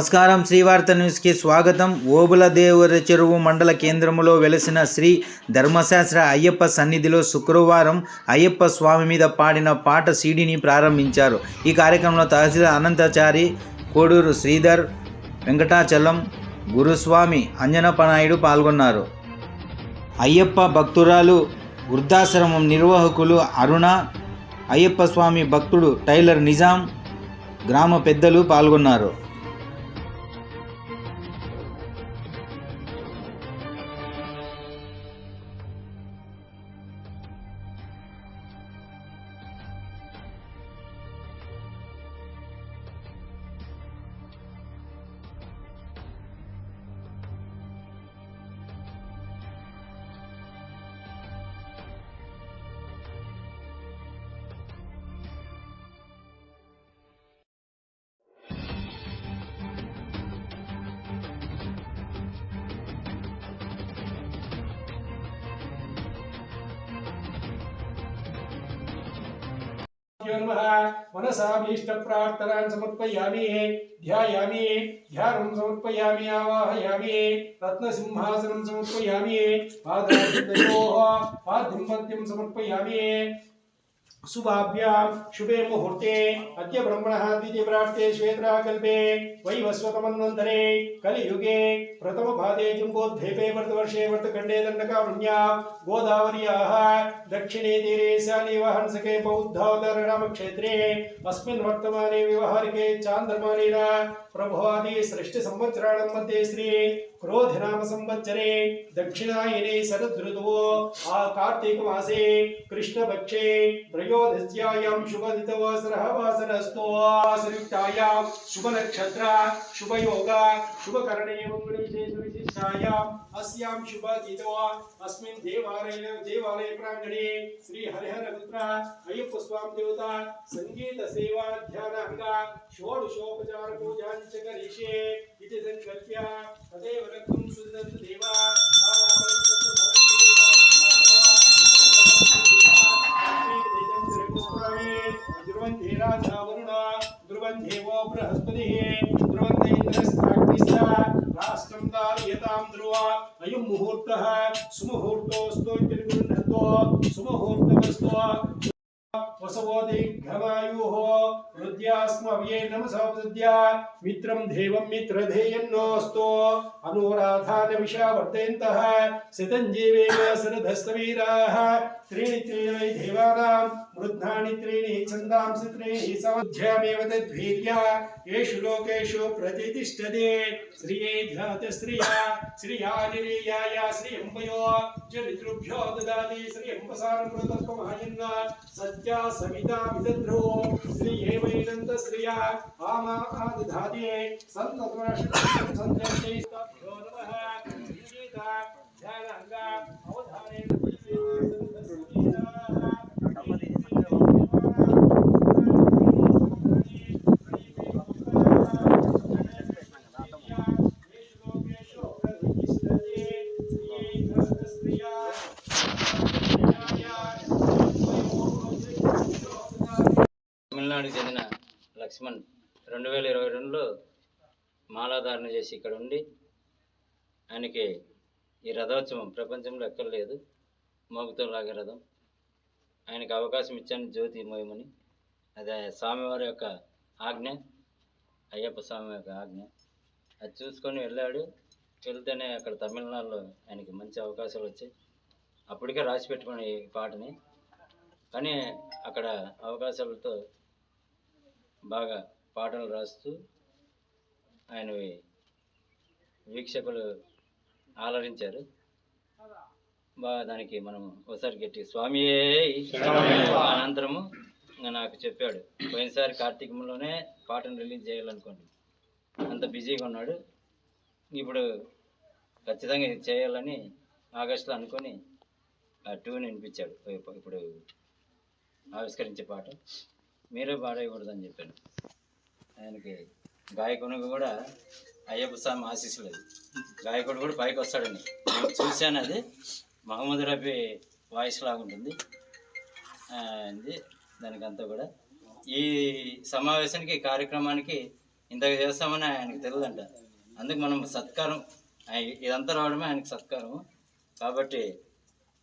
నమస్కారం. శ్రీవార్త న్యూస్కి స్వాగతం. ఓబుళదేవర చెరువు మండల కేంద్రంలో వెలసిన శ్రీ ధర్మశాస్త్ర అయ్యప్ప సన్నిధిలో శుక్రవారం అయ్యప్ప స్వామి మీద పాడిన పాట సీడీని ప్రారంభించారు. ఈ కార్యక్రమంలో తహసీల్దార్ అనంతాచారి, కోడూరు శ్రీధర్, వెంకటాచలం, గురుస్వామి, అంజనపనాయుడు పాల్గొన్నారు. అయ్యప్ప భక్తురాలు వృద్ధాశ్రమం నిర్వాహకులు అరుణ, అయ్యప్ప స్వామి భక్తుడు టైలర్ నిజాం, గ్రామ పెద్దలు పాల్గొన్నారు. मनसाभीष्टप्रार्थनान् समर्पयामि, ध्यायामि, ध्यानं समर्पयामि, आवाहयामि, रत्नसिंहासनं समर्पयामि, पादाभ्योः पाद्यं पद्यं समर्पयामि। शुभाभ्यां शुभे मुहूर्ते अद्य ब्रह्मणः द्वितीयप्राप्ते श्वेत्राकल्पे वैवस्वतमन्वन्तरे कलियुगे प्रथमपादे जम्बोद्वीपे वर्तवर्षे वर्तखण्डे दण्डकारुण्यां गोदावर्याः दक्षिणे तीरे शालीवहंसके बौद्धावतारनामक्षेत्रे अस्मिन् वर्तमाने व्यवहारिके चान्द्रमानेन प्रभवादि सृष्टिसंवत्सराणां मध्ये श्री क्रोधनाम संवत्सरे दक्षिणायने शरदृतुः कार्तीकमासे कृष्णपक्षे त्रयोदश्यायां शुभदितवासरः वासरस्तो संयुक्तायां शुभनक्षत्र शुभयोग शुभकरणे मंगलविशेष विशिष्टायाम् अस्यां शुभदितो अस्मिन् देवालय प्रांगणे श्री हरिहरपुत्र अय्यप्प स्वामी देवता संगीत सेवा ध्यान अंग षोडशोपचार पूजां च करिष्ये इति संकल्प्य तदेव रक्तं सुदन्त देवा ध्रुवन्ते राजा वरुण ध्रुवन्देवो बृहस्पतिः ध्रुवन्ते इन्द्रस्त्राग्निश्च राष्ट्रं धारयतां ध्रुव अयं मुहूर्तः सुमुहूर्तोऽस्तु इत्यनुगृह्णन्तो सुमुहूर्तमस्तु वसवोदे घमायुः हृद्यास्मव्ये नमसोपद्या मित्रं देवं मित्रधेयन्नोऽस्तु अनुराधान विशावर्तयन्तः शतञ्जीवेन शरदस्तवीराः त्रीणि त्रीणि देवानां मृद्धानि त्रीणि छन्दांसि त्रीणि समध्यामेव तद्वीर्या येषु लोकेषु प्रतिष्ठते श्रिये ध्यातश्रिया श्रिया निरीयाय श्रियम्बयो चरितृभ्यो ददाति श्रियम्बसारमृतत्वमायन्न सत्या सविता विदध्रो श्रिये वैनन्तश्रिया आमा ददाति सन्ततमश्चन्द्रश्चै स्तभ्यो नमः विजेता ध्यानाङ्गा अवधानेन తమిళనాడుకు చెందిన లక్ష్మణ్ 2022లో మాలాధారణ చేసి ఇక్కడ ఉండి ఆయనకి ఈ రథోత్సవం ప్రపంచంలో ఎక్కడ లేదు, మోగుతో లాగే రథం. ఆయనకి అవకాశం ఇచ్చాను జ్యోతి మోయమని. అదే స్వామివారి యొక్క ఆజ్ఞ, అయ్యప్ప స్వామి యొక్క ఆజ్ఞ. అది చూసుకొని వెళ్ళాడు. వెళ్తేనే అక్కడ తమిళనాడులో ఆయనకి మంచి అవకాశాలు వచ్చాయి. అప్పటికే రాసి పెట్టుకుని ఈ పాటని, కానీ అక్కడ అవకాశాలతో బాగా పాటలు రాస్తూ ఆయన వీక్షకులు ఆలరించారు. బాగా దానికి మనం ఒకసారి గట్టి స్వామియే అనంతరము నాకు చెప్పాడు, పోయినసారి కార్తీకంలోనే పాటను రిలీజ్ చేయాలనుకోండి, అంత బిజీగా ఉన్నాడు. ఇప్పుడు ఖచ్చితంగా ఇది చేయాలని ఆగస్టులో అనుకొని ఆ ట్యూన్ వినిపించాడు. ఇప్పుడు ఆవిష్కరించే పాట మీరే పాడేయకూడదని చెప్పాను. ఆయనకి గాయకునికి కూడా అయ్యప్ప స్వామి ఆశీస్సులేదు, గాయకుడు కూడా పైకి వస్తాడని నేను చూశాను. అది మహమ్మద్ రఫీ వాయిస్ లాగా ఉంటుంది దానికంతా కూడా. ఈ సమావేశానికి, కార్యక్రమానికి ఇంతగా చేస్తామని ఆయనకు తెలియదంట. అందుకు మనం సత్కారం ఇదంతా రావడమే ఆయనకు సత్కారం. కాబట్టి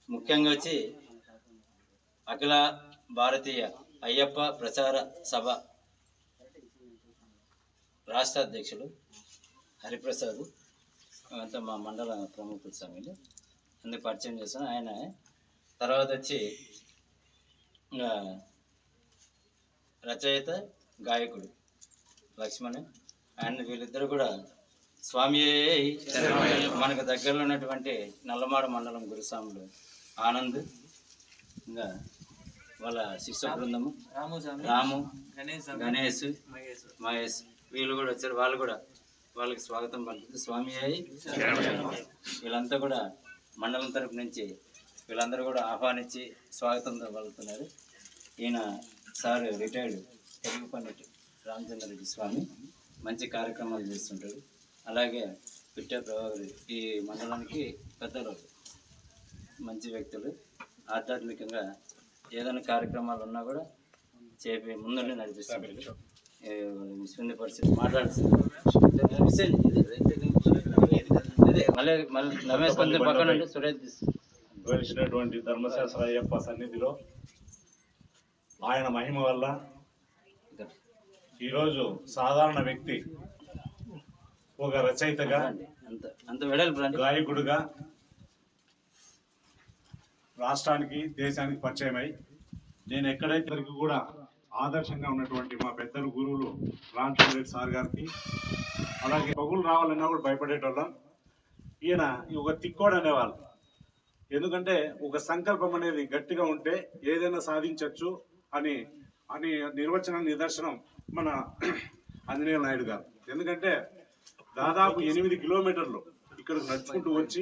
ముఖ్యంగా వచ్చి అఖిల భారతీయ అయ్యప్ప ప్రచార సభ రాష్ట్ర అధ్యక్షులు హరిప్రసాద్ అంతా మా మండల ప్రముఖులు స్వామిలు అందుకు పరిచయం చేస్తాను. ఆయన తర్వాత వచ్చి రచయిత గాయకుడు లక్ష్మణ్, ఆయన వీళ్ళిద్దరు కూడా స్వామి మనకు దగ్గరలో ఉన్నటువంటి నల్లమాడ మండలం గురుస్వాములు ఆనంద్, ఇంకా వాళ్ళ శిష్య బృందము రాము, గణేష్, మహేష్ వీళ్ళు కూడా వచ్చారు. వాళ్ళు కూడా వాళ్ళకి స్వాగతం పలుకుతుంది. స్వామి వీళ్ళంతా కూడా మండలం తరపు నుంచి వీళ్ళందరూ కూడా ఆహ్వానించి స్వాగతంతో పలుకుతున్నారు. ఈయన సార్ రిటైర్డ్ తెలుగు పండిట్ రామచంద్రరెడ్డి స్వామి, మంచి కార్యక్రమాలు చేస్తుంటారు. అలాగే పిట్ట ప్రభాకర్ ఈ మండలానికి పెద్దలు, మంచి వ్యక్తులు. ఆధ్యాత్మికంగా ఏదైనా కార్యక్రమాలు ఉన్నా కూడా చేపి ముందుండి నడిపిస్తుంటారు. విశ్వంది పరిస్థితి మాట్లాడుతుంది. మళ్ళీ రమేష్ కొంచెం పక్కన సురేష్ వెలిసినటువంటి ధర్మశాస్త్ర అయ్యప్ప సన్నిధిలో ఆయన మహిమ వల్ల ఈరోజు సాధారణ వ్యక్తి ఒక రచయితగా, గాయకుడుగా రాష్ట్రానికి దేశానికి పరిచయమై నేను ఎక్కడైతే కూడా ఆదర్శంగా ఉన్నటువంటి మా పెద్దలు గురువులు రామచంద్రరెడ్డి సార్ గారికి, అలాగే పగులు రావాలన్నా కూడా భయపడేటోళ్ళం. ఈయన ఒక తిక్కోడు అనేవాళ్ళు. ఎందుకంటే ఒక సంకల్పం అనేది గట్టిగా ఉంటే ఏదైనా సాధించవచ్చు అని అని నిదర్శనం మన ఆంజనేయ నాయుడు గారు. ఎందుకంటే దాదాపు 8 కిలోమీటర్లు ఇక్కడికి నడుచుకుంటూ వచ్చి,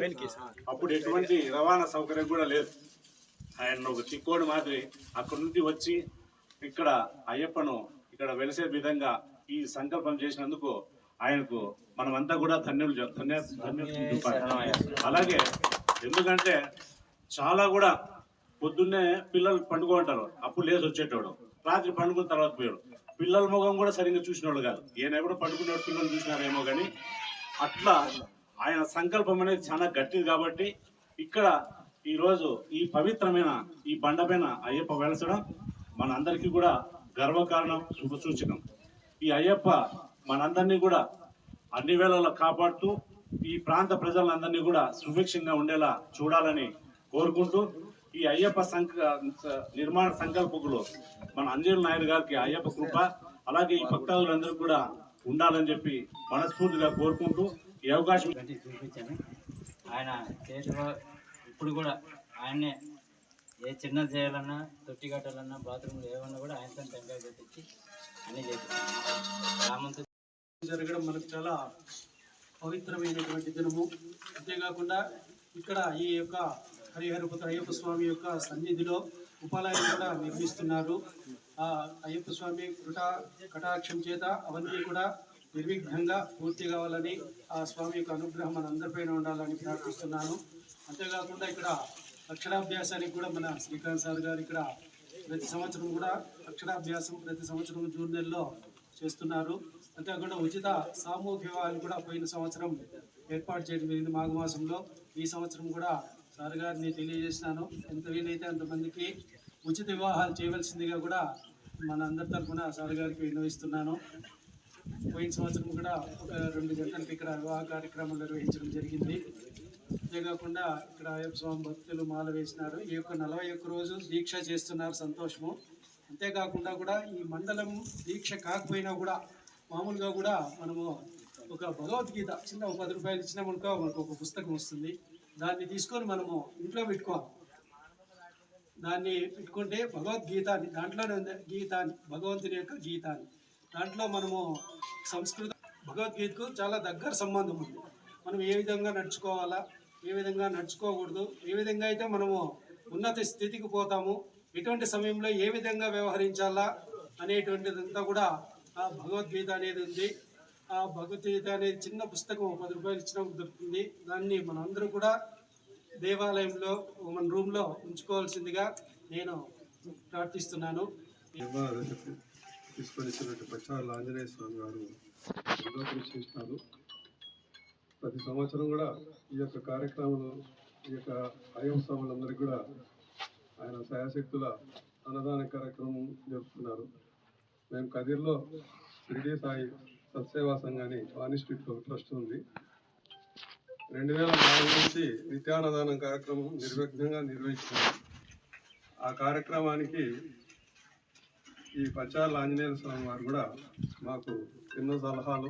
అప్పుడు ఎటువంటి రవాణా సౌకర్యం కూడా లేదు. ఆయన ఒక చిక్కోడు మాదిరి అక్కడి నుండి వచ్చి ఇక్కడ అయ్యప్పను ఇక్కడ వెలిసే విధంగా ఈ సంకల్పం చేసినందుకు ఆయనకు మనమంతా కూడా ధన్యులు అలాగే ఎందుకంటే చాలా కూడా పొద్దున్నే పిల్లలు పండుకుంటారు, అప్పుడు లేచి వచ్చేటోడు, రాత్రి పండుకున్న తర్వాత పోయాడు. పిల్లల ముఖం కూడా సరిగ్గా చూసినోడు కాదు. ఈయన కూడా పండుకునేవాడు, పిల్లలు చూసినారేమో కానీ అట్లా ఆయన సంకల్పం అనేది చాలా గట్టిది. కాబట్టి ఇక్కడ ఈరోజు ఈ పవిత్రమైన ఈ బండపైన అయ్యప్ప వెలసడం మనందరికీ కూడా గర్వకారణం, శుభసూచకం. ఈ అయ్యప్ప మనందరినీ కూడా అన్ని వేళల్లో కాపాడుతూ ఈ ప్రాంత ప్రజలందరినీ కూడా సుభిక్షంగా ఉండేలా చూడాలని కోరుకుంటూ, ఈ అయ్యప్ప నిర్మాణ సంకల్పకులు మన అంజనేయ నాయుడు గారికి అయ్యప్ప కృప, అలాగే ఈ భక్తాదులందరూ కూడా ఉండాలని చెప్పి మనస్ఫూర్తిగా కోరుకుంటూ ఈ అవకాశం చూపించాను. ఆయన చేతిలో ఇప్పుడు కూడా ఆయన్నే ఏ చిన్నది చేయాలన్నా, తొట్టి కట్టాలన్నా, బాత్రూమ్లు ఏమన్నా కూడా ఆయనతో టెంకాయ పెట్టించి అన్నీ చేపించాను. జరగడం మనకు చాలా పవిత్రమైనటువంటి దినము. అంతేకాకుండా ఇక్కడ ఈ యొక్క హరిహరపుత్ర అయ్యప్ప స్వామి యొక్క సన్నిధిలో ఉపాలయం కూడా నిర్మిస్తున్నారు. అయ్యప్ప స్వామి కటాక్షం చేత అవన్నీ కూడా నిర్విఘ్నంగా పూర్తి కావాలని, ఆ స్వామి యొక్క అనుగ్రహం మన అందరిపైన ఉండాలని ప్రార్థిస్తున్నాను. అంతేకాకుండా ఇక్కడ అక్షరాభ్యాసానికి కూడా మన శ్రీకాంత్ సార్ గారు ఇక్కడ ప్రతి సంవత్సరం కూడా అక్షరాభ్యాసం ప్రతి సంవత్సరం జూన్ నెలలో చేస్తున్నారు. అంతేకాకుండా ఉచిత సామూహిక వివాహాలు కూడా పోయిన సంవత్సరం ఏర్పాటు చేయడం జరిగింది మాఘమాసంలో. ఈ సంవత్సరం కూడా సార్ గారిని తెలియజేసినాను, ఎంత వీలైతే అంతమందికి ఉచిత వివాహాలు చేయవలసిందిగా కూడా మన అందరి తరఫున సార్ గారికి విన్నవిస్తున్నాను. పోయిన సంవత్సరం కూడా ఒక 2 గంటలకు ఇక్కడ వివాహ కార్యక్రమాలు నిర్వహించడం జరిగింది. అంతేకాకుండా ఇక్కడ అయ్యప్ప స్వామి భక్తులు మాల వేసినారు. ఈ యొక్క 41 రోజు దీక్ష చేస్తున్నారు, సంతోషము. అంతేకాకుండా కూడా ఈ మండలం దీక్ష కాకపోయినా కూడా మామూలుగా కూడా మనము ఒక భగవద్గీత చిన్న 10 రూపాయలు ఇచ్చినామనుకో మనకు ఒక పుస్తకం వస్తుంది. దాన్ని తీసుకొని మనము ఇంట్లో పెట్టుకోవాలి. దాన్ని పెట్టుకుంటే భగవద్గీతాన్ని, దాంట్లోనే ఉంది గీతాన్ని, భగవంతుని యొక్క గీతాన్ని. దాంట్లో మనము సంస్కృత భగవద్గీతకు చాలా దగ్గర సంబంధం ఉంది. మనం ఏ విధంగా నడుచుకోవాలా, ఏ విధంగా నడుచుకోకూడదు, ఏ విధంగా అయితే మనము ఉన్నత స్థితికి పోతాము, ఎటువంటి సమయంలో ఏ విధంగా వ్యవహరించాలా అనేటువంటిదంతా కూడా ఆ భగవద్గీత అనేది ఉంది. ఆ భగవద్గీత అనేది చిన్న పుస్తకం 10 రూపాయలు ఇచ్చినప్పుడు దొరుకుతుంది. దాన్ని మనందరూ కూడా దేవాలయంలో మన రూమ్లో ఉంచుకోవాల్సిందిగా నేను ప్రార్థిస్తున్నాను. తీసుకొని ఆంజనేయ స్వామి గారు ఎంతో కృషి చేసినారు. ప్రతి సంవత్సరం కూడా ఈ యొక్క కార్యక్రమాలు, ఈ యొక్క అయ్యప్ప స్వాములందరికీ కూడా ఆయన శాయశక్తుల అన్నదాన కార్యక్రమం జరుపుతున్నారు. మేము కదిర్లో షిరిడి సాయి సత్సేవా సంఘాన్ని వాణి స్ట్రీట్లో ట్రస్ట్ ఉంది. 2004 నుంచి నిత్యాన్నదానం కార్యక్రమం నిర్విఘ్నంగా నిర్వహిస్తున్నాం. ఆ కార్యక్రమానికి ఈ పచ్చాల ఆంజనేయ స్వామి వారు కూడా మాకు ఎన్నో సలహాలు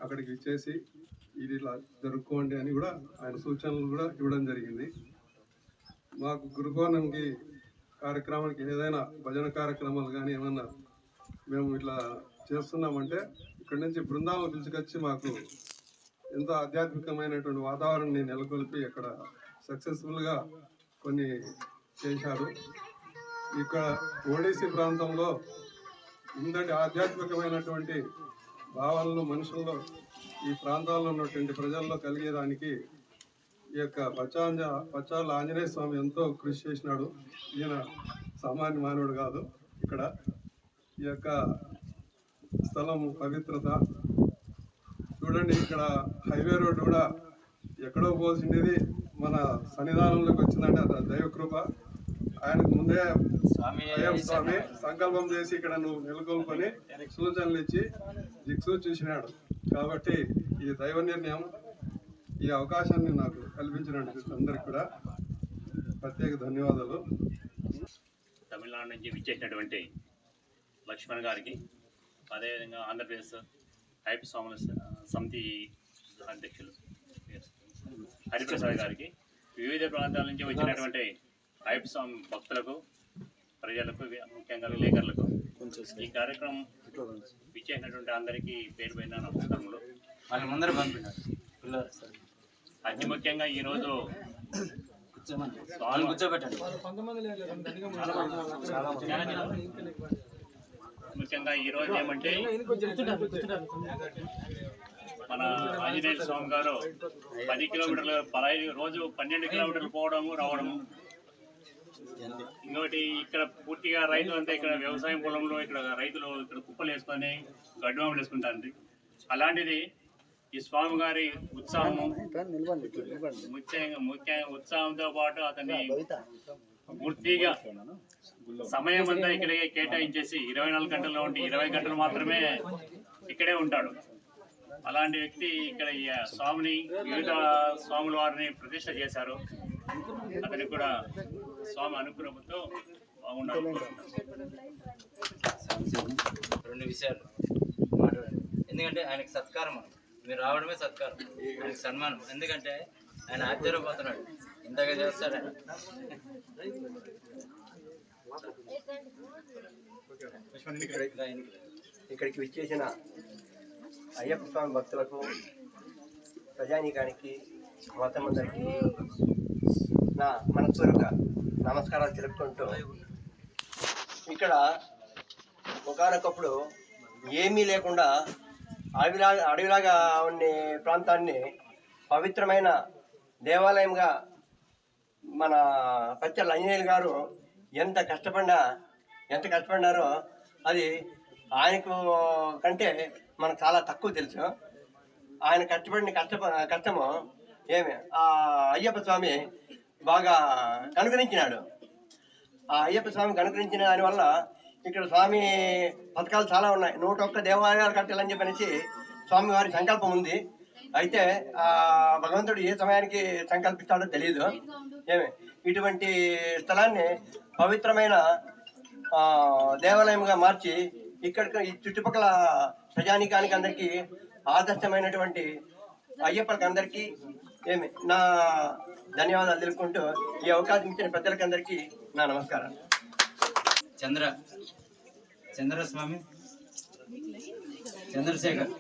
అక్కడికి ఇచ్చేసి ఇది ఇలా జరుపుకోండి అని కూడా ఆయన సూచనలు కూడా ఇవ్వడం జరిగింది. మాకు గురుపౌర్ణమికి కార్యక్రమానికి ఏదైనా భజన కార్యక్రమాలు కానీ ఏమన్నా మేము ఇట్లా చేస్తున్నామంటే ఇక్కడి నుంచి బృందావనం పిలుచుకొచ్చి మాకు ఎంతో ఆధ్యాత్మికమైనటువంటి వాతావరణాన్ని నెలకొల్పి అక్కడ సక్సెస్ఫుల్గా కొన్ని చేశారు. ఇక్కడ ఒడిస్సీ ప్రాంతంలో ఇంతటి ఆధ్యాత్మికమైనటువంటి భావనలు మనుషుల్లో ఈ ప్రాంతాల్లో ఉన్నటువంటి ప్రజల్లో కలిగేదానికి ఈ యొక్క పచ్చాల ఆంజనేయ స్వామి ఎంతో కృషి చేసినాడు. ఈయన సామాన్య మానవుడు కాదు. ఇక్కడ ఈ యొక్క స్థలం పవిత్రత చూడండి. ఇక్కడ హైవే రోడ్డు కూడా ఎక్కడో పోల్సిండేది మన సన్నిధానంలోకి వచ్చిందంటే అది దైవకృప. ఆయనకు ముందే అయ్యప్ప స్వామి సంకల్పం చేసి ఇక్కడ నువ్వు నెలకొల్పని సూచనలు ఇచ్చి దిక్సూచి చూసినాడు. కాబట్టి ఇది దైవ నిర్ణయం. ఈ అవకాశాన్ని నాకు కల్పించినందుకు అందరికి కూడా ప్రత్యేక ధన్యవాదాలు. తమిళనాడు నుంచి విచ్చేసినటువంటి లక్ష్మణ్ గారికి, అదేవిధంగా ఆంధ్రప్రదేశ్ అయ్యప్ప స్వాముల సమితి అధ్యక్షులు హరిప్రసాద్ గారికి, వివిధ ప్రాంతాల నుంచి వచ్చినటువంటి అయ్యప్ప స్వామి భక్తులకు, ప్రజలకు, ముఖ్యంగా విలేకరులకు ఈ కార్యక్రమం విచ్చేసినటువంటి అందరికీ పేరు పైన నమస్కారములు. వాళ్ళ ముందర పంపినారు. అతి ముఖ్యంగా ఈరోజు కూర్చోబెట్టండి. ముఖ్యంగా ఈరోజు ఏమంటే మన ఆంజనేయ స్వామి గారు 10 కిలోమీటర్లు రోజు 12 కిలోమీటర్లు పోవడము రావడము. ఇంకోటి ఇక్కడ పూర్తిగా రైతులంతా ఇక్కడ వ్యవసాయం పొలంలో ఇక్కడ రైతులు ఇక్కడ కుప్పలు వేసుకొని గడ్డివాములు వేసుకుంటారు. అలాంటిది ఈ స్వామి గారి ఉత్సాహము, ముఖ్యంగా ఉత్సాహంతో పాటు అతన్ని పూర్తిగా సమయం అంతా ఇక్కడే కేటాయించేసి 24 గంటల్లో ఉండి 20 గంటలు మాత్రమే ఇక్కడే ఉంటాడు. అలాంటి వ్యక్తి ఇక్కడ ఈ స్వామిని, వివిధ స్వాముల వారిని ప్రతిష్ట చేశారు. అతనికి కూడా స్వామి అనుగ్రహంతో బాగుండాలి. 2 విషయాలు మాట్లాడండి. ఎందుకంటే ఆయనకి సత్కారం, మీరు రావడమే సత్కారం, ఆయనకి సన్మానం. ఎందుకంటే ఆయన ఆశ్చర్యపోతున్నాడు, ఇంతగా చేస్తాడు ఆయన. ఇక్కడికి విచ్చేసిన అయ్యప్ప స్వామి భక్తులకు, ప్రజానీకానికి, మతమందరికీ నా మనస్పూర్వక నమస్కారాలు తెలుపుకుంటూ, ఇక్కడ ఒకానొకప్పుడు ఏమీ లేకుండా అడవిలాగా ఉండే ప్రాంతాన్ని పవిత్రమైన దేవాలయంగా మన పచ్చల ఆంజనేయులు గారు ఎంత కష్టపడినారో అది ఆయనకు కంటే మనకు చాలా తక్కువ తెలుసు. ఆయన కష్టపడిన కష్టము ఏమి ఆ అయ్యప్ప స్వామి బాగా కనుగరించినాడు. ఆ అయ్యప్ప స్వామి కనుగరించిన దానివల్ల ఇక్కడ స్వామి పథకాలు చాలా ఉన్నాయి. 101 దేవాలయాలు కట్టాలని చెప్పనేసి స్వామి వారి సంకల్పం ఉంది. అయితే ఆ భగవంతుడు ఏ సమయానికి సంకల్పిస్తాడో తెలియదు. ఇటువంటి స్థలాన్ని పవిత్రమైన దేవాలయంగా మార్చి ఇక్కడ ఈ చుట్టుపక్కల ప్రజానీకానికి అందరికీ ఆదర్శమైనటువంటి అయ్యప్పలకి అందరికీ నా ధన్యవాదాలు తెలుపుకుంటూ ఈ అవకాశం ఇచ్చిన పెద్దలకి అందరికీ నా నమస్కారం. చంద్రస్వామి చంద్రశేఖర్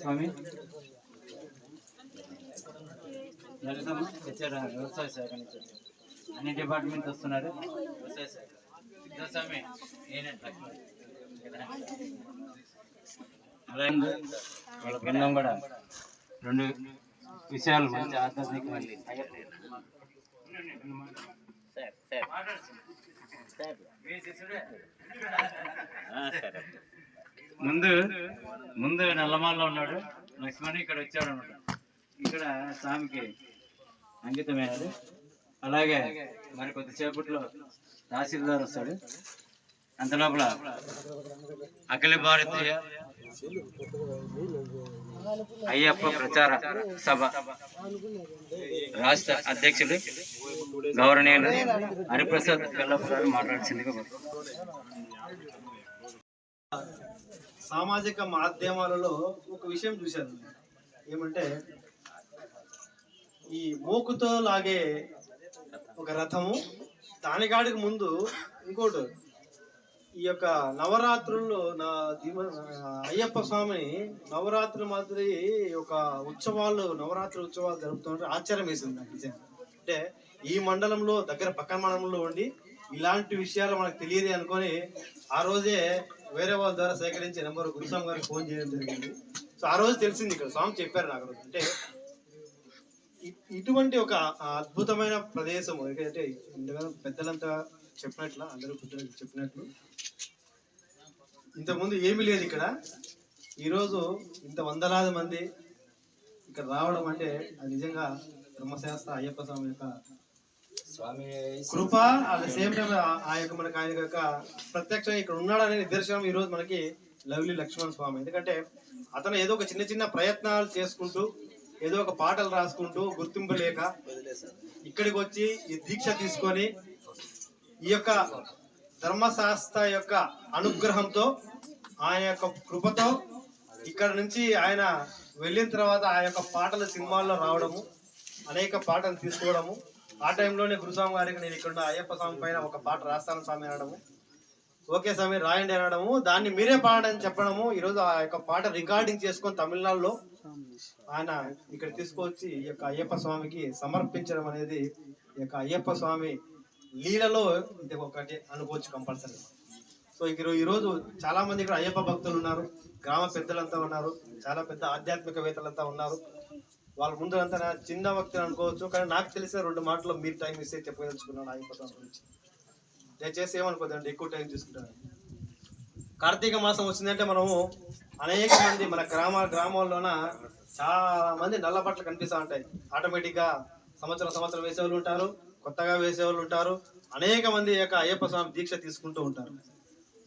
స్వామి లలితమ్మ వచ్చారు. వ్యవసాయ శాఖ నుంచి అన్ని డిపార్ట్మెంట్ వస్తున్నారు. వ్యవసాయ శాఖ స్వామి అలాగే వాళ్ళ బృందం కూడా 2 విషయాలు మంచి ఆధ్యాత్మికమైనవి. సరే ముందు ముందు నల్లమాల్లో ఉన్నాడు లక్ష్మణ్, ఇక్కడ వచ్చాడు అనమాట. ఇక్కడ స్వామికి అంకితమైనది. అలాగే మరి కొద్దిసేపట్లో తహసీల్దార్ వస్తాడు. అంత లోపల అఖిల భారతీయ అయ్యప్ప ప్రచార సభ రాష్ట్ర అధ్యక్షులు గౌరవనీయులు హరిప్రసాద్ పిల్లప్ప గారు మాట్లాడాల్సిందిగా సామాజిక మాధ్యమాలలో ఒక విషయం చూశాను. ఏమంటే ఈ మోకుతో లాగే ఒక రథము, దానికాడికి ముందు ఇంకోటి, ఈ యొక్క నవరాత్రుల్లో అయ్యప్ప స్వామిని నవరాత్రుల మాదిరి ఒక నవరాత్రి ఉత్సవాలు జరుపుతుంటే ఆశ్చర్యం వేసింది నాకు నిజంగా. అంటే ఈ మండలంలో పక్కన మండలంలో ఉండి ఇలాంటి విషయాలు మనకు తెలియదు అనుకొని ఆ రోజే వేరే వాళ్ళ ద్వారా సేకరించి నెంబర్ గురుస్వామి గారికి ఫోన్ చేయడం జరిగింది. సో ఆ రోజు తెలిసింది, ఇక్కడ స్వామి చెప్పారు నాకు. అంటే ఇటువంటి ఒక అద్భుతమైన ప్రదేశం అంటే పెద్దలంతా చెప్పినట్లు, అందరూ పెద్దలు చెప్పినట్లు ఇంతకుముందు ఏమీ లేదు ఇక్కడ. ఈరోజు ఇంత వందలాది మంది ఇక్కడ రావడం అంటే అది నిజంగా బ్రహ్మశాస్త్ర అయ్యప్ప స్వామి యొక్క కృప. అట్ ద సేమ్ టైం ఆ యొక్క మనకి ఆయన యొక్క ప్రత్యక్షంగా ఇక్కడ ఉన్నాడనే నిదర్శనం ఈరోజు మనకి లవ్లీ లక్ష్మణ్ స్వామి. ఎందుకంటే అతను ఏదో ఒక చిన్న చిన్న ప్రయత్నాలు చేసుకుంటూ, ఏదో ఒక పాటలు రాసుకుంటూ గుర్తింపు లేక ఇక్కడికి వచ్చి ఈ దీక్ష తీసుకొని ఈ యొక్క ధర్మశాస్త్ర యొక్క అనుగ్రహంతో, ఆయన యొక్క కృపతో ఇక్కడ నుంచి ఆయన వెళ్ళిన తర్వాత ఆ యొక్క పాటలు సినిమాల్లో రావడము, అనేక పాటలు తీసుకోవడము. ఆ టైంలోనే గురుస్వామి గారికి నేను ఇక్కడ అయ్యప్ప స్వామి పైన ఒక పాట రాస్తాను స్వామి అనడము, ఓకే స్వామి రాయండి అనడము, దాన్ని మీరే పాడని చెప్పడము. ఈరోజు ఆ యొక్క పాట రికార్డింగ్ చేసుకొని తమిళనాడులో ఆయన ఇక్కడ తీసుకొచ్చి ఈ యొక్క అయ్యప్ప స్వామికి సమర్పించడం అనేది ఈ యొక్క అయ్యప్ప స్వామి లీలలో ఇది ఒకటి అనుకోవచ్చు కంపల్సరీ. సో ఈరోజు చాలా మంది ఇక్కడ అయ్యప్ప భక్తులు ఉన్నారు, గ్రామ పెద్దలంతా ఉన్నారు, చాలా పెద్ద ఆధ్యాత్మికవేత్తలంతా ఉన్నారు. వాళ్ళ ముందు అంతా చిన్న భక్తులు అనుకోవచ్చు, కానీ నాకు తెలిసిన 2 మాటలు మీరు టైం ఇస్తే చెప్పదలుచుకున్నాను అయ్యప్ప స్వామి గురించి. దయచేసి ఏమనుకోదండి, ఎక్కువ టైం తీసుకుంటాను. కార్తీక మాసం వచ్చిందంటే మనము అనేక మంది మన గ్రామాల్లోన చాలా మంది నల్ల బట్టలు కనిపిస్తూ ఉంటాయి. ఆటోమేటిక్గా సంవత్సరం వేసేవాళ్ళు ఉంటారు, కొత్తగా వేసేవాళ్ళు ఉంటారు. అనేక మంది యొక్క అయ్యప్ప స్వామి దీక్ష తీసుకుంటూ ఉంటారు.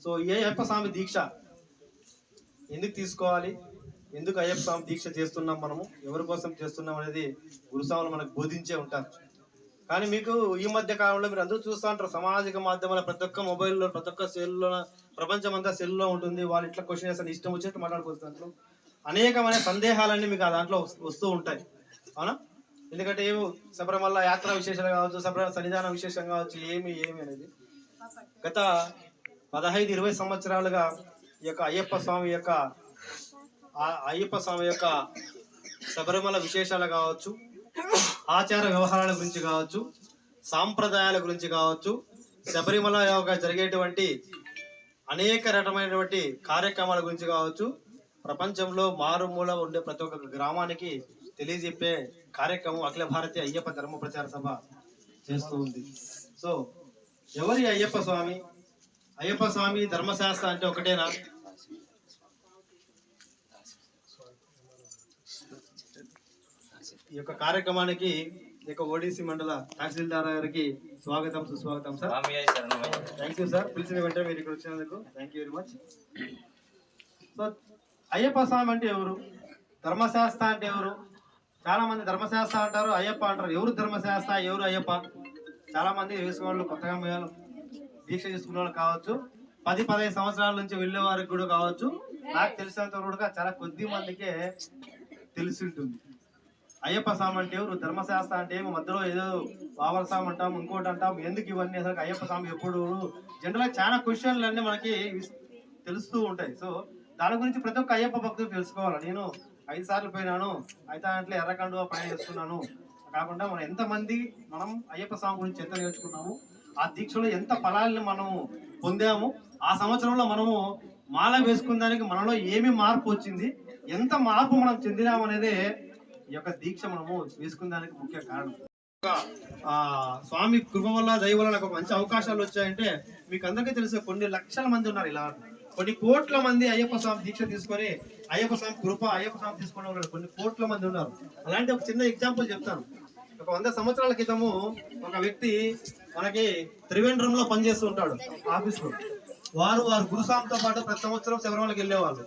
సో ఈ అయ్యప్ప స్వామి దీక్ష ఎందుకు తీసుకోవాలి, ఎందుకు అయ్యప్ప స్వామి దీక్ష చేస్తున్నాం, మనము ఎవరి కోసం చేస్తున్నాం అనేది గురుస్వాములు మనకు బోధించే ఉంటారు. కానీ మీకు ఈ మధ్య కాలంలో మీరు అందరూ చూస్తూ ఉంటారు, సామాజిక మాధ్యమాల ప్రతి ఒక్క మొబైల్లో, ప్రతి ఒక్క సెల్లో, ప్రపంచం అంతా సెల్లో ఉంటుంది. వాళ్ళు ఇట్లా క్వశ్చన్ చేస్తారు, ఇష్టం వచ్చినట్టు మాట్లాడుకుంటున్నారు. అనేకమైన సందేహాలన్నీ మీకు ఆ దాంట్లో వస్తూ ఉంటాయి, అవునా? ఎందుకంటే ఏమి శబరిమల యాత్ర విశేషాలు కావచ్చు, శబరిమల సన్నిధాన విశేషం కావచ్చు, ఏమి అనేది గత 15-20 సంవత్సరాలుగా ఈ యొక్క అయ్యప్ప స్వామి యొక్క శబరిమల విశేషాలు కావచ్చు, ఆచార వ్యవహారాల గురించి కావచ్చు, సాంప్రదాయాల గురించి కావచ్చు, శబరిమల యొక్క జరిగేటువంటి అనేక రకమైనటువంటి కార్యక్రమాల గురించి కావచ్చు, ప్రపంచంలో మారుమూల ఉండే ప్రతి ఒక్క గ్రామానికి తెలియజెప్పే కార్యక్రమం అఖిల భారతీయ అయ్యప్ప ధర్మ ప్రచార సభ చేస్తూ ఉంది. సో ఎవరి అయ్యప్ప స్వామి? అయ్యప్ప స్వామి ధర్మశాస్త్ర అంటే ఒకటేనా? ఈ యొక్క కార్యక్రమానికి ఓడిసి మండల తహసీల్దార్ గారికి స్వాగతం, సుస్వాగతం సార్. థ్యాంక్ యూ సార్, పిలిచిన వెంటనే మీరు ఇక్కడ వచ్చినందుకు thank you very much. So Ayyappa Swamy అంటే ఎవరు? ధర్మశాస్త్ర అంటే ఎవరు? చాలా మంది ధర్మశాస్త్ర అంటారు, అయ్యప్ప అంటారు. ఎవరు ధర్మశాస్త్ర, ఎవరు అయ్యప్ప? చాలా మంది వేసుకున్న కొత్తగా దీక్ష తీసుకున్న వాళ్ళు కావచ్చు, 10-15 సంవత్సరాల నుంచి వెళ్ళే వారికి కూడా కావచ్చు. నాకు తెలిసినంత కూడా చాలా కొద్ది మందికే తెలిసి ఉంటుంది అయ్యప్ప స్వామి అంటే ఎవరు, ధర్మశాస్త్ర అంటే ఏమో. మధ్యలో ఏదో బాబర్ స్వామి అంటాం, ఇంకోటి అంటాం, ఎందుకు ఇవన్నీ? అసలు అయ్యప్ప స్వామి ఎప్పుడు? జనరల్గా చాలా క్వశ్చన్లు అన్నీ మనకి తెలుస్తూ ఉంటాయి. సో దాని గురించి ప్రతి ఒక్క అయ్యప్ప భక్తులు తెలుసుకోవాలి. నేను 5 సార్లు పోయినాను, అయితే అంటే ఎర్రకండువా పైన వేసుకున్నాను కాకుండా మనం అయ్యప్ప స్వామి గురించి ఎంత నేర్చుకున్నాము, ఆ దీక్షలో ఎంత ఫలాలను మనము పొందాము, ఆ సంవత్సరంలో మనము మాల వేసుకున్న దానికి మనలో ఏమి మార్పు వచ్చింది, ఎంత మార్పు మనం చెందినామనేదే ఈ యొక్క దీక్ష మనము వేసుకున్న దానికి ముఖ్య కారణం. స్వామి కృప వల్ల, దయ వల్ల నాకు మంచి అవకాశాలు వచ్చాయంటే మీకు అందరికీ తెలిసే కొన్ని లక్షల మంది ఉన్నారు. ఇలా కొన్ని కోట్ల మంది అయ్యప్ప స్వామి దీక్ష తీసుకొని అయ్యప్ప స్వామి కృప అయ్యప్ప స్వామి తీసుకునే వాళ్ళు కొన్ని కోట్ల మంది ఉన్నారు. అలాంటి ఒక చిన్న ఎగ్జాంపుల్ చెప్తాను. ఒక 100 సంవత్సరాల క్రితము ఒక వ్యక్తి మనకి త్రివేంద్రంలో పనిచేస్తూ ఉంటాడు ఆఫీస్లో. వారు గురుస్వామితో పాటు ప్రతి సంవత్సరం శబరిమలకి వెళ్ళేవాళ్ళు.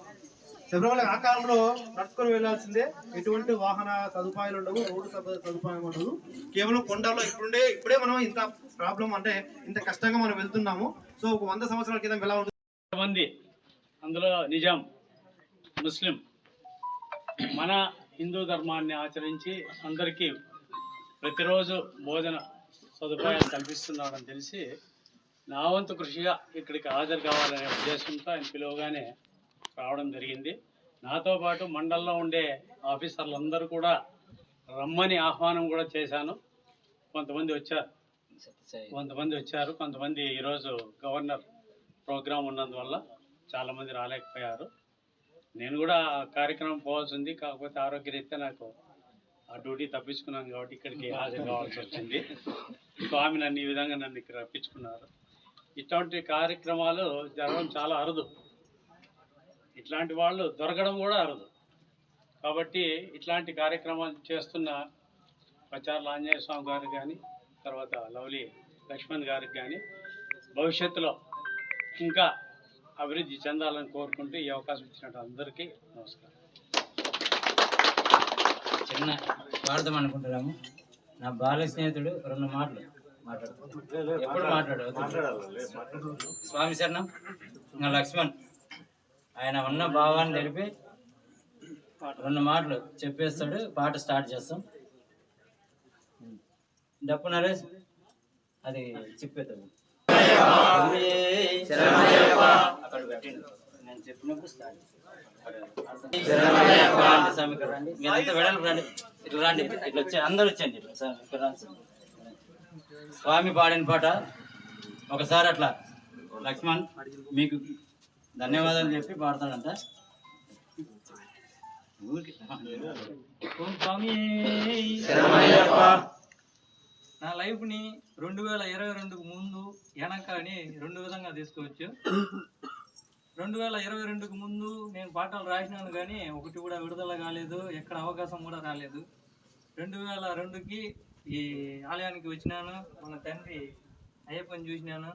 శబరిమల ఆ కాలంలో నడుచుకొని వెళ్లాల్సిందే, ఎటువంటి వాహన సదుపాయాలు ఉండవు, రోడ్డు సదుపాయం ఉండదు, కేవలం కొండల్లో. ఇప్పుడే మనం ఇంత ప్రాబ్లం అంటే ఇంత కష్టంగా మనం వెళ్తున్నాము. సో ఒక 100 సంవత్సరాల క్రితం ఎలా ఉంటుంది మంది అందులో నిజాం ముస్లిం మన హిందూ ధర్మాన్ని ఆచరించి అందరికీ ప్రతిరోజు భోజన సదుపాయాలు కల్పిస్తున్నారని తెలిసి నా వంతు కృషిగా ఇక్కడికి హాజరు కావాలనే ఉద్దేశంతో ఆయన పిలువగానే రావడం జరిగింది. నాతో పాటు మండలంలో ఉండే ఆఫీసర్లందరూ కూడా రమ్మని ఆహ్వానం కూడా చేశాను. కొంతమంది వచ్చారు, కొంతమంది ఈరోజు గవర్నర్ ప్రోగ్రాం ఉన్నందువల్ల చాలామంది రాలేకపోయారు. నేను కూడా కార్యక్రమం పోవాల్సి ఉంది, కాకపోతే ఆరోగ్యరీత్యా నాకు ఆ డ్యూటీ తప్పించుకున్నాను కాబట్టి ఇక్కడికి హాజరు కావాల్సి వచ్చింది. స్వామి నన్ను ఈ విధంగా ఇక్కడ రప్పించుకున్నారు. ఇట్లాంటి కార్యక్రమాలు జరగడం చాలా అరుదు, ఇట్లాంటి వాళ్ళు దొరకడం కూడా అరుదు. కాబట్టి ఇట్లాంటి కార్యక్రమాలు చేస్తున్న పచార్ల ఆంజనేయ స్వామి గారికి కానీ, తర్వాత లవ్లీ లక్ష్మణ్ గారికి కానీ భవిష్యత్తులో ఇంకా అభివృద్ధి చెందాలని కోరుకుంటూ ఈ అవకాశం ఇచ్చినట్టు అందరికీ నమస్కారం. చిన్న స్వార్థం అనుకుంటున్నాము. నా బాల్య స్నేహితుడు 2 మాటలు మాట్లాడుతున్నాడు, ఎప్పుడు మాట్లాడు. స్వామి శరణం. నా లక్ష్మణ్ ఆయన ఉన్న భావాన్ని తెలిపి 2 మాటలు చెప్పేస్తాడు, పాట స్టార్ట్ చేస్తాం. డప్పు నరేష్ అది చెప్పేస్తాడు. అక్కడ పెట్టిండు, నేను చెప్పినప్పుడు స్టార్ట్. మీరంతా వెడల్పు రండి, ఇట్లా రండి, ఇట్లా వచ్చి అందరు వచ్చేయండి ఇట్లా. స్వామి పాడిన పాట ఒకసారి అట్లా లక్ష్మణ్ మీకు ధన్యవాదాలు చెప్పి పాడతాడంట. నా లైఫ్ని 2022కు ముందు వెనక అని 2 విధంగా తీసుకోవచ్చు. 2022కు ముందు నేను పాటలు రాసినాను, కానీ ఒకటి కూడా విడుదల కాలేదు, ఎక్కడ అవకాశం కూడా రాలేదు. 2002కి ఈ ఆలయానికి వచ్చినాను, మన తండ్రి అయ్యప్పని చూసినాను.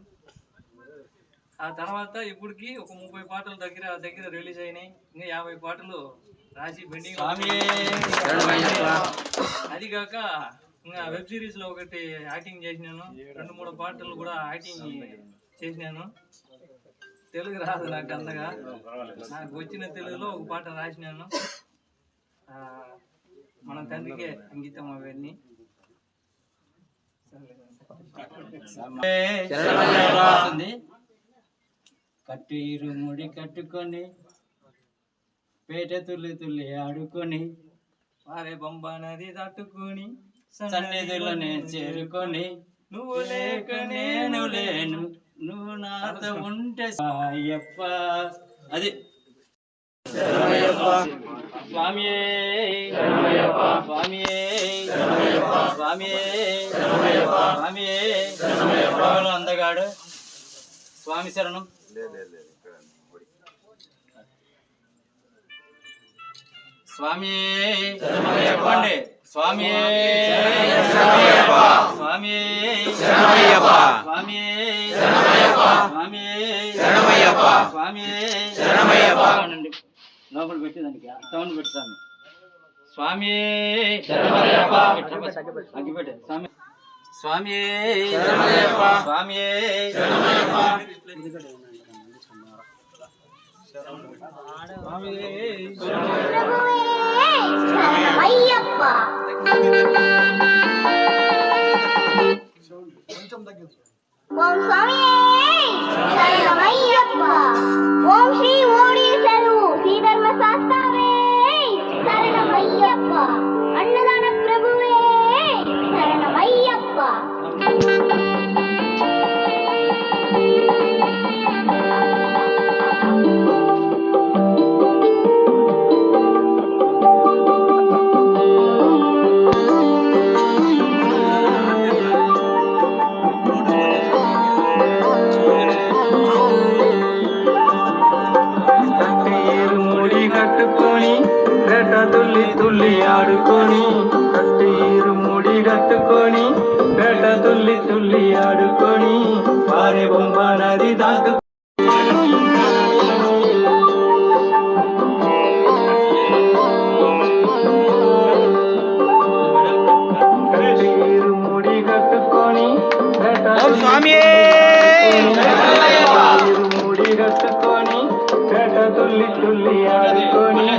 ఆ తర్వాత ఇప్పటికి ఒక 30 పాటలు దగ్గర రిలీజ్ అయినాయి. ఇంకా 50 పాటలు రాసి పెండింగ్. అది కాక ఇంకా వెబ్ సిరీస్లో ఒకటి యాక్టింగ్ చేసినాను, 2-3 పాటలు కూడా యాక్టింగ్ చేసినాను. తెలుగు రాదు నాకు అంతగా, నాకు వచ్చిన తెలుగులో ఒక పాట రాసినాను. మన తండ్రికే అంకితం అవన్నీ. కట్టిరు ముడి కట్టుకొని పేట తుల్లి ఆడుకొని వారే బొంబా నది దాటుకొని సన్నిధిలోనే చేరుకొని నువ్వు లేక నేను లేను, నువ్వు నాతో ఉంటే అయ్యప్ప. అది స్వామియే స్వామియే స్వామియే స్వామియే అందగాడు. స్వామి శరణం. స్వామి చెప్పండి. స్వామి స్వామి స్వామి స్వామి స్వామి లోపల పెట్టేదానికి సౌండ్ పెట్టి స్వామి అగ్గిపెట్టే స్వామి స్వామి స్వామి ఓం స్వామి శరణమయ్యప్ప. ఓం శ్రీ ఓడీసరు శ్రీ ధర్మశాస్త్రవే శరణమయ్యప్ప. అన్నదాన ప్రభువే శరణమయ్యప్ప. తుల్లి తుల్లి ఆడుకొని కట్టేరు ముడి కట్టుకొని పేట తుల్లి తుల్లి ఆడుకొని వారే బొమ్మ నది దాటు కట్టేరు ముడి కట్టుకొని పేట ముడి కట్టుకొని పేట తుల్లి తుల్లి ఆడుకొని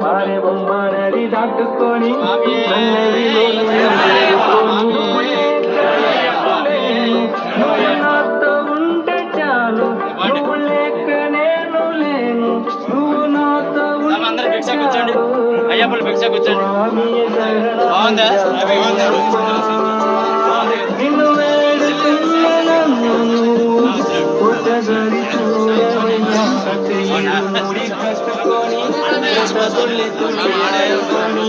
వారే బొమ్మ నది దాటుకొని నువ్వు నాతో ఉంటే చాలు నువ్వు లేక నేను లేను నువ్వు నాతో ఉంటే చాలు నిన్ను వేడుకున్నాను పుట్టగడి చూడవయ్యా ముడి కట్టుకొని తుల్లి తుల్లి ఆడుకొని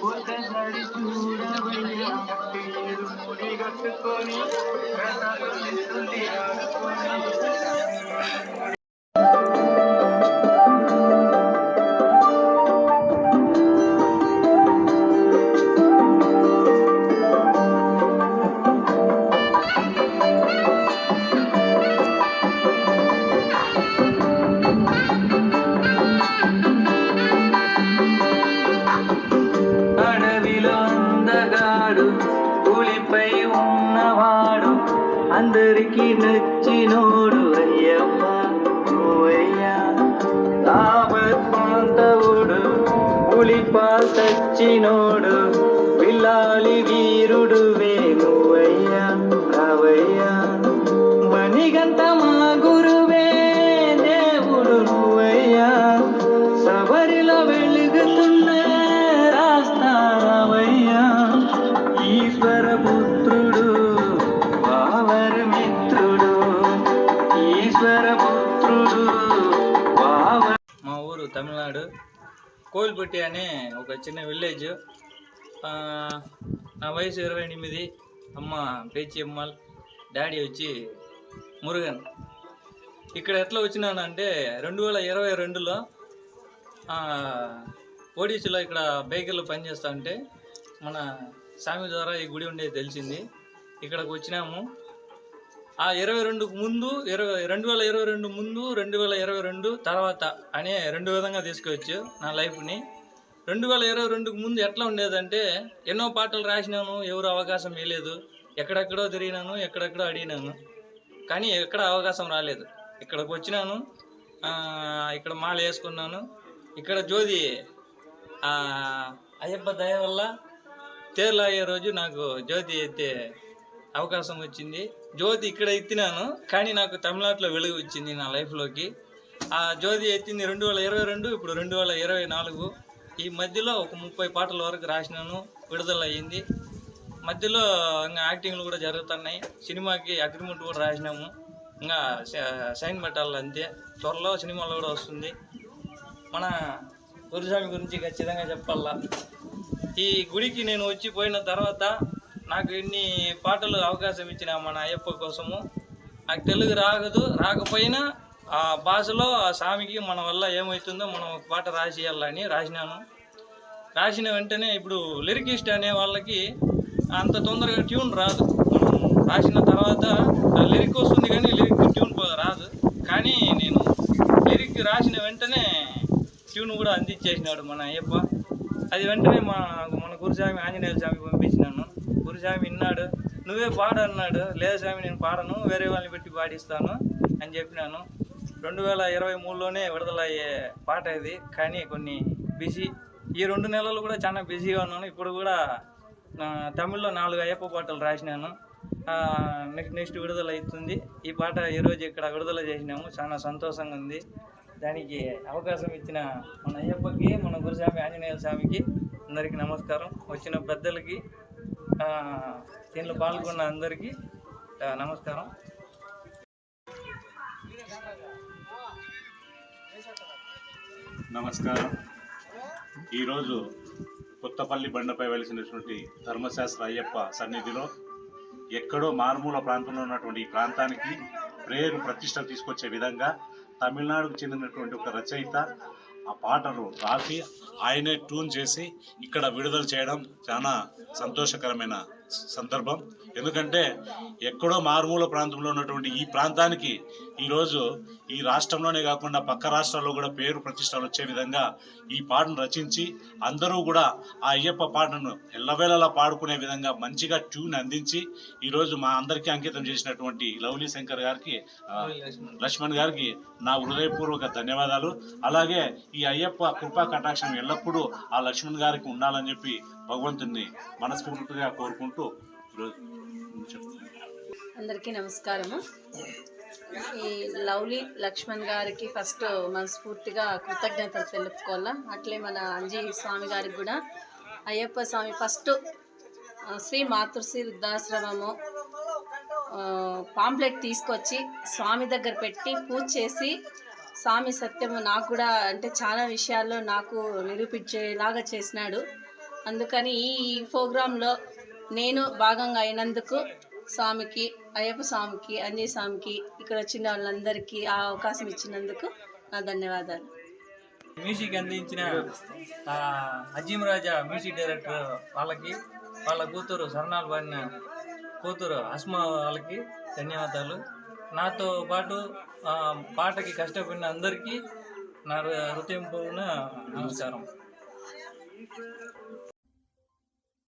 ఒకసారి చూడవయ్యా ముడి కట్టుకొని ప్రసాదం ఇస్తుంది ఆడుకొని. అడవిలో అందగాడు పులిపై ఉన్నవాడు అందరికీ నచ్చినోడు అయ్యప్ప ఓయ్యా. తాపత్మంతవుడు పులిపా సచ్చినోడు పిల్లాలి వీరుడు వేణువయ్యా రావయ్యా. మణిగంట మా గురువే దేవుడు నువ్వయ్యా. సబరిలో వెలుగుతున్న రాస్తావయ్యా. ఈశ్వర పుత్రుడు వావర మిత్రుడు ఈశ్వర పుత్రుడు వావర. మా ఊరు తమిళనాడు కోల్పట్టి అనే ఒక చిన్న విలేజ్. నా వయసు 28. అమ్మ పేచి అమ్మాల్, డాడీ వచ్చి మురుగన్. ఇక్కడ ఎట్లా వచ్చినానంటే 2022లో ఒడిస్సాలో ఇక్కడ బేకర్లో పనిచేస్తా ఉంటే మన స్వామి ద్వారా ఈ గుడి ఉండేది తెలిసింది. ఇక్కడికి వచ్చినాము. ఆ 22కు ముందు 2022 ముందు 2022 తర్వాత అనే 2 విధంగా తీసుకోవచ్చు నా లైఫ్ని. 2022కు ముందు ఎట్లా ఉండేదంటే ఎన్నో పాటలు రాసినాను, ఎవరు అవకాశం ఇవ్వలేదు. ఎక్కడెక్కడో తిరిగినాను, ఎక్కడెక్కడో అడిగినాను, కానీ ఎక్కడ అవకాశం రాలేదు. ఇక్కడికి వచ్చినాను, ఇక్కడ మాల వేసుకున్నాను. ఇక్కడ జ్యోతి అయ్యప్ప దయ వల్ల తేర్లాగే రోజు నాకు జ్యోతి ఎత్తే అవకాశం వచ్చింది. జ్యోతి ఇక్కడ ఎత్తినాను, కానీ నాకు తమిళనాడులో వెలుగు వచ్చింది నా లైఫ్లోకి. ఆ జ్యోతి ఎత్తింది 2022, ఇప్పుడు 2024. ఈ మధ్యలో ఒక 30 పాటల వరకు రాసినాను, విడుదల అయ్యింది. మధ్యలో ఇంకా యాక్టింగ్లు కూడా జరుగుతున్నాయి. సినిమాకి అగ్రిమెంట్ కూడా రాసినాము, ఇంకా సైన్ పెట్టాలి అంతే. త్వరలో సినిమాలో కూడా వస్తుంది. మన గురుస్వామి గురించి ఖచ్చితంగా చెప్పాలా. ఈ గుడికి నేను వచ్చి పోయిన తర్వాత నాకు ఇన్ని పాటలు అవకాశం ఇచ్చిన మన అయ్యప్ప కోసము. నాకు తెలుగు రాకపోయినా ఆ భాషలో ఆ స్వామికి మన వల్ల ఏమవుతుందో మనం ఒక పాట రాసియాలని రాసినాను. రాసిన వెంటనే ఇప్పుడు లిరికిస్ట్ అనే వాళ్ళకి అంత తొందరగా ట్యూన్ రాదు. మనం రాసిన తర్వాత లిరిక్ వస్తుంది కానీ లిరిక్ ట్యూన్ రాదు. కానీ నేను లిరిక్ రాసిన వెంటనే ట్యూన్ కూడా అందించేసినాడు మన అయ్యప్ప. అది వెంటనే మన గురుస్వామి ఆంజనేయ స్వామి పంపించినాను. గురుస్వామి విన్నాడు, నువ్వే పాడు అన్నాడు. లేదు స్వామి నేను పాడను, వేరే వాళ్ళని పెట్టి పాడిస్తాను అని చెప్పినాను. 2023లోనే విడుదలయ్యే పాట ఇది, కానీ కొన్ని బిజీ. ఈ 2 నెలలు కూడా చాలా బిజీగా ఉన్నాను. ఇప్పుడు కూడా తమిళ్లో 4 అయ్యప్ప పాటలు రాసినాను. నెక్స్ట్ విడుదల అవుతుంది. ఈ పాట ఈరోజు ఇక్కడ విడుదల చేసినాము, చాలా సంతోషంగా ఉంది. దానికి అవకాశం ఇచ్చిన మన అయ్యప్పకి, మన గురుస్వామి ఆంజనేయ స్వామికి అందరికీ నమస్కారం. వచ్చిన పెద్దలకి, దీనిలో పాల్గొన్న అందరికీ నమస్కారం. నమస్కారం. ఈరోజు కొత్తపల్లి బండపై వెలిసినటువంటి ధర్మశాస్త్ర అయ్యప్ప సన్నిధిలో ఎక్కడో మారుమూల ప్రాంతంలో ఉన్నటువంటి ఈ ప్రాంతానికి ప్రేరు ప్రతిష్టలు తీసుకొచ్చే విధంగా తమిళనాడుకు చెందినటువంటి ఒక రచయిత ఆ పాటను రాసి ఆయనే ట్యూన్ చేసి ఇక్కడ విడుదల చేయడం చాలా సంతోషకరమైన సందర్భం. ఎందుకంటే ఎక్కడో మారుమూల ప్రాంతంలో ఉన్నటువంటి ఈ ప్రాంతానికి ఈరోజు ఈ రాష్ట్రంలోనే కాకుండా పక్క రాష్ట్రాల్లో కూడా పేరు ప్రతిష్టలు వచ్చే విధంగా ఈ పాటను రచించి అందరూ కూడా ఆ అయ్యప్ప పాటను ఎల్లవేళలా పాడుకునే విధంగా మంచిగా ట్యూన్ అందించి ఈరోజు మా అందరికీ అంకితం చేసినటువంటి లవ్లీ శంకర్ గారికి, లక్ష్మణ్ గారికి నా హృదయపూర్వక ధన్యవాదాలు. అలాగే ఈ అయ్యప్ప కృపా కటాక్షం ఎల్లప్పుడూ ఆ లక్ష్మణ్ గారికి ఉండాలని చెప్పి భగవంతుని మనస్ఫూర్తిగా కోరుకుంటూ ఈరోజు అందరికీ నమస్కారము. ఈ లవ్లీ లక్ష్మణ్ గారికి ఫస్ట్ మనస్ఫూర్తిగా కృతజ్ఞతలు తెలుపుకోవాలా. అట్లే మన అంజీ స్వామి గారికి కూడా. అయ్యప్ప స్వామి ఫస్ట్ శ్రీ మాతృశ్రీ వృద్ధాశ్రమము పాంప్లెట్ తీసుకొచ్చి స్వామి దగ్గర పెట్టి పూజ చేసి స్వామి సత్యము నాకు కూడా అంటే చాలా విషయాల్లో నాకు నిరూపించేలాగా చేసినాడు. అందుకని ఈ ప్రోగ్రాంలో నేను భాగంగా అయినందుకు స్వామికి, అయ్యప్ప స్వామికి, ఆంజనేయ స్వామికి, ఇక్కడ వచ్చిన వాళ్ళందరికీ ఆ అవకాశం ఇచ్చినందుకు నా ధన్యవాదాలు. మ్యూజిక్ అందించిన అజీం రాజా మ్యూజిక్ డైరెక్టర్ వాళ్ళకి, వాళ్ళ కూతురు శరణాలు పాడిన కూతురు అస్మా వాళ్ళకి ధన్యవాదాలు. నాతో పాటు పాటకి కష్టపడిన అందరికీ నా హృదయపూర్వక నమస్కారం.